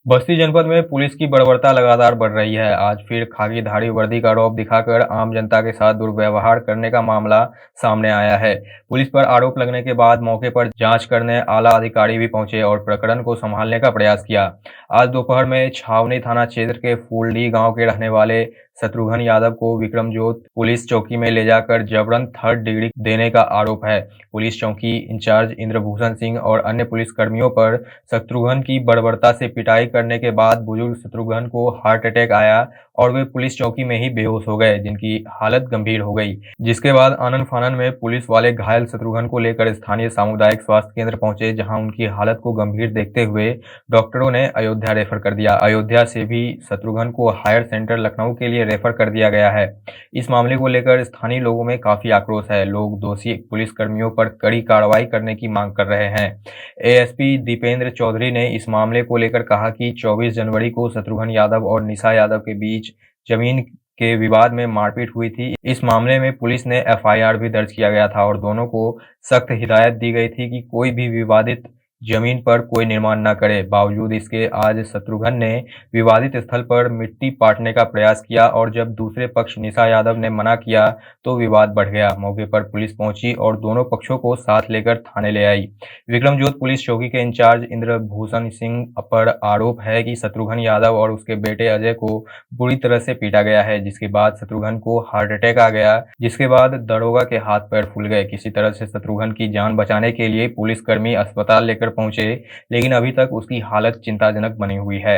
बस्ती जनपद में पुलिस की बर्बरता लगातार बढ़ रही है। आज फिर खाकीधारी वर्दी का रौब दिखाकर आम जनता के साथ दुर्व्यवहार करने का मामला सामने आया है। पुलिस पर आरोप लगने के बाद मौके पर जांच करने आला अधिकारी भी पहुंचे और प्रकरण को संभालने का प्रयास किया। आज दोपहर में छावनी थाना क्षेत्र के फूलडी गांव के रहने वाले शत्रुघ्न यादव को विक्रमजोत पुलिस चौकी में ले जाकर जबरन 3rd डिग्री देने का आरोप है। पुलिस चौकी इंचार्ज इंद्रभूषण सिंह और अन्य पुलिस कर्मियों पर शत्रुघ्न की बर्बरता से पिटाई करने के बाद बुजुर्ग शत्रुघ्न को हार्ट अटैक आया और वे पुलिस चौकी में ही बेहोश हो गए, जिनकी हालत गंभीर हो गई। जिसके बाद आनन फानन में पुलिस वाले घायल शत्रुघ्न को लेकर स्थानीय सामुदायिक स्वास्थ्य केंद्र पहुंचे, जहां उनकी हालत को गंभीर देखते हुए डॉक्टरों ने अयोध्या रेफर कर दिया। अयोध्या से भी शत्रुघ्न को हायर सेंटर लखनऊ के लिए रेफर कर दिया गया है। इस मामले को लेकर स्थानीय लोगों में काफी आक्रोश है। लोग दोषी पुलिस कर्मियों पर कड़ी कार्रवाई करने की मांग कर रहे हैं। एएसपी दीपेंद्र चौधरी ने इस मामले को लेकर कहा कि 24 जनवरी को शत्रुघ्न यादव और निशा यादव के बीच जमीन के विवाद में मारपीट हुई थी। इस मामले में पुलिस ने एफआईआर भी दर्ज किया गया था और दोनों को सख्त हिदायत दी गई थी कि कोई भी विवादित जमीन पर कोई निर्माण न करे। बावजूद इसके आज शत्रुघ्न ने विवादित स्थल पर मिट्टी पाटने का प्रयास किया और जब दूसरे पक्ष निशा यादव ने मना किया तो विवाद बढ़ गया। मौके पर पुलिस पहुंची और दोनों पक्षों को साथ लेकर थाने ले आई। विक्रमजोत पुलिस चौकी के इंचार्ज इंद्रभूषण सिंह पर आरोप है कि शत्रुघ्न यादव और उसके बेटे अजय को बुरी तरह से पीटा गया है, जिसके बाद शत्रुघ्न को हार्ट अटैक आ गया, जिसके बाद दरोगा के हाथ पैर फूल गए। किसी तरह से शत्रुघ्न की जान बचाने के लिए पुलिसकर्मी अस्पताल लेकर पहुंचे, लेकिन अभी तक उसकी हालत चिंताजनक बनी हुई है।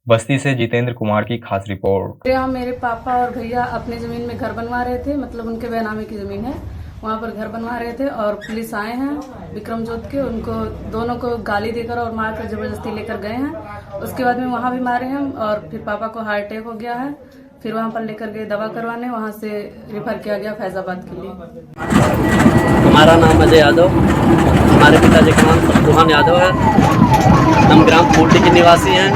बस्ती से जितेंद्र कुमार की खास रिपोर्ट। यहाँ मेरे पापा और भैया अपने जमीन में घर बनवा रहे थे, मतलब उनके बेनामी की जमीन है, वहाँ पर घर बनवा रहे थे और पुलिस आए हैं विक्रमजोत के, उनको दोनों को गाली देकर और मारकर जबरदस्ती लेकर गए हैं। उसके बाद में वहाँ भी मारे हैं और फिर पापा को हार्ट अटैक हो गया है। फिर वहाँ पर लेकर गए दवा करवाने, वहाँ से रेफर किया गया फैजाबाद के लिए। हमारा नाम अजय यादव, हमारे पिताजी का नाम शत्रुघ्न यादव है। हम ग्राम फूलडी के निवासी हैं,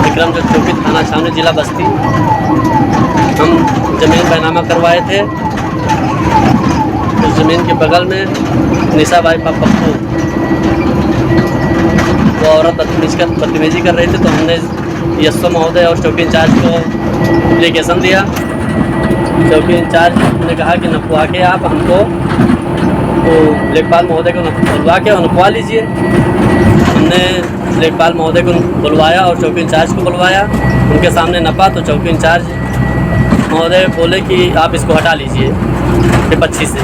विक्रमजोत चौकी थाना छावनी जिला बस्ती। हम जमीन बैनामा करवाए थे। उस जमीन के बगल में निशा बाई पप्पू वो औरत बदतमीजी कर रही थी, तो हमने एसओ महोदय और चौकी इंचार्ज को एप्लीकेशन दिया। चौकी इंचार्ज ने कहा कि नपवा के आप हमको तो लेखपाल महोदय को बुलवा के नपवा लीजिए। हमने लेखपाल महोदय को बुलवाया और चौकी इंचार्ज को बुलवाया। उनके सामने नपा तो चौकी इंचार्ज महोदय बोले कि आप इसको हटा लीजिए विपक्षी से।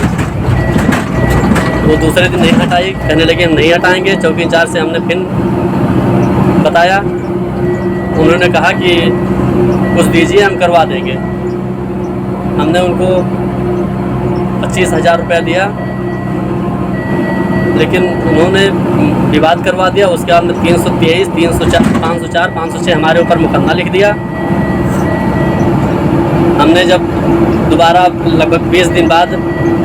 वो दूसरे दिन नहीं हटाई, कहने लगे हम नहीं हटाएंगे। चौकी इंचार्ज से हमने फिर बताया, उन्होंने कहा कि कुछ दीजिए हम करवा देंगे। हमने उनको 25,000 रुपया दिया, लेकिन उन्होंने विवाद करवा दिया। उसके बाद में 323, 304, 504, 506 हमारे ऊपर मुकदमा लिख दिया। हमने जब दोबारा लगभग 20 दिन बाद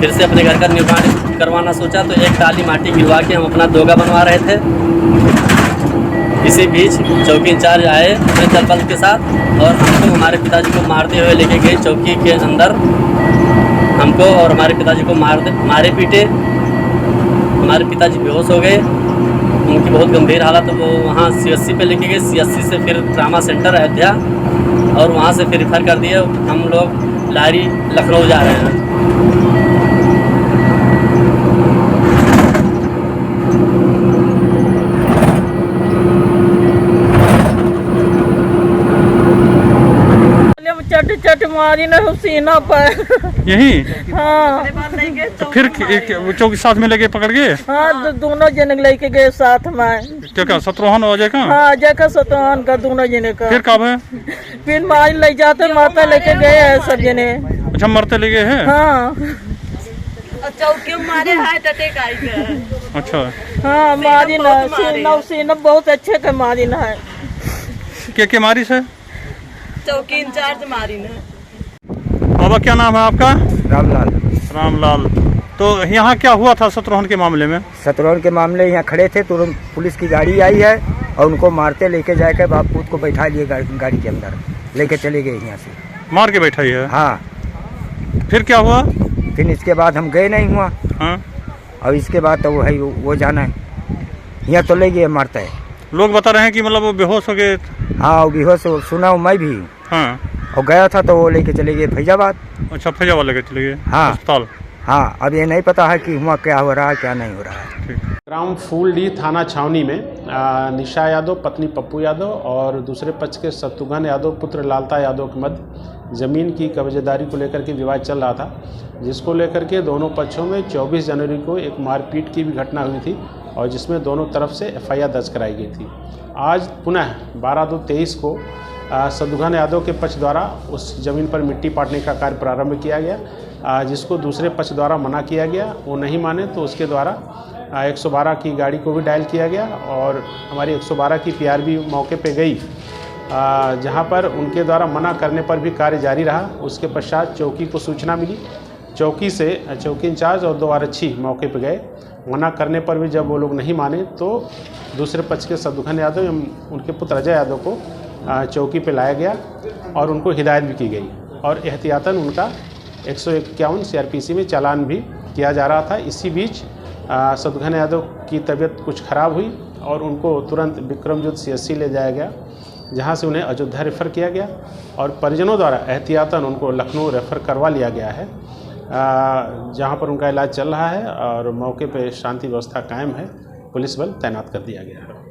फिर से अपने घर का निर्माण करवाना सोचा तो एक टाली माटी गिरवा के हम अपना दोगा बनवा रहे थे। इसी बीच चौकी इंचार्ज आए अपने दल बल के साथ और हमको हमारे पिताजी को मारते हुए लेके गए चौकी के अंदर। हमको और हमारे पिताजी को मारे पीटे। हमारे पिताजी बेहोश हो गए, उनकी बहुत गंभीर हालत। वो वहाँ CSC पे लेके गए, CSC से फिर ट्रामा सेंटर अयोध्या और वहाँ से फिर रेफर कर दिए। हम लोग लारी लखनऊ जा रहे हैं। चट मारी ना सीना पर यही। हाँ तो फिर चौकी साथ में लेके पकड़ गए। हाँ, दोनों जने लेके गए साथ में। क्या शत्रुघ्न और अजय का? हाँ, अजय का शत्रुघ्न का, दोनों जने का। फिर कब है? फिर मार ले जाते, मारता लेके गए हैं सब जने। अच्छा, मरते ले गए हैं। हाँ, चौकी मारे हार्ट अटैक आई। अच्छा, हाँ, मारी ना सीना बहुत अच्छे का मारी ना है। के मारी से? चौकी इंचार्ज मारी ना। बाबा क्या नाम है आपका? रामलाल। रामलाल। तो यहाँ क्या हुआ था शत्रुघ्न के मामले में? शत्रुघ्न के मामले यहाँ खड़े थे, तुरंत पुलिस की गाड़ी आई है और उनको मारते लेके जाकर बाप पूत को बैठा लिए गाड़ी के अंदर, लेके चले गए यहाँ से। मार के बैठाई है? हाँ। फिर क्या हुआ? फिर इसके बाद हम गए नहीं हुआ। हाँ। और इसके बाद तो वो है वो जाना है। यहाँ तो ले गए मारते है। लोग बता रहे हैं कि मतलब वो बेहोश हो गए। हाँ वो बेहोश सुना हूँ मैं भी। हाँ और गया था तो वो लेके चले गए फैजाबाद। अच्छा, फैजाबाद लेके चले गए हाँ अस्पताल। हाँ अब ये नहीं पता है कि वहाँ क्या हो रहा है क्या नहीं हो रहा है। ठीक। ग्राम फूलडी थाना छावनी में निशा यादव पत्नी पप्पू यादव और दूसरे पक्ष के शत्रुघ्न यादव पुत्र लालता यादव के मध्य ज़मीन की कब्जेदारी को लेकर के विवाद चल रहा था, जिसको लेकर के दोनों पक्षों में 24 जनवरी को एक मारपीट की भी घटना हुई थी और जिसमें दोनों तरफ से FIR दर्ज कराई गई थी। आज पुनः 12/2/23 को शत्रुघ्न यादव के पक्ष द्वारा उस ज़मीन पर मिट्टी पाटने का कार्य प्रारंभ किया गया, जिसको दूसरे पक्ष द्वारा मना किया गया। वो नहीं माने तो उसके द्वारा 112 की गाड़ी को भी डायल किया गया और हमारी 112 की PR भी मौके पे गई, जहां पर उनके द्वारा मना करने पर भी कार्य जारी रहा। उसके पश्चात चौकी को सूचना मिली, चौकी से चौकी इंचार्ज और 2 आरक्षी मौके पे गए। मना करने पर भी जब वो लोग नहीं माने तो दूसरे पक्ष के शत्रुघ्न यादव एवं उनके पुत्र अजय यादव को चौकी पे लाया गया और उनको हिदायत भी की गई और एहतियातन उनका 151 CRPC में चालान भी किया जा रहा था। इसी बीच शत्रुघ्न यादव की तबीयत कुछ ख़राब हुई और उनको तुरंत विक्रमजुत CSC ले जाया गया, जहां से उन्हें अयोध्या रेफ़र किया गया और परिजनों द्वारा एहतियातन उनको लखनऊ रेफ़र करवा लिया गया है, जहां पर उनका इलाज चल रहा है और मौके पर शांति व्यवस्था कायम है। पुलिस बल तैनात कर दिया गया है।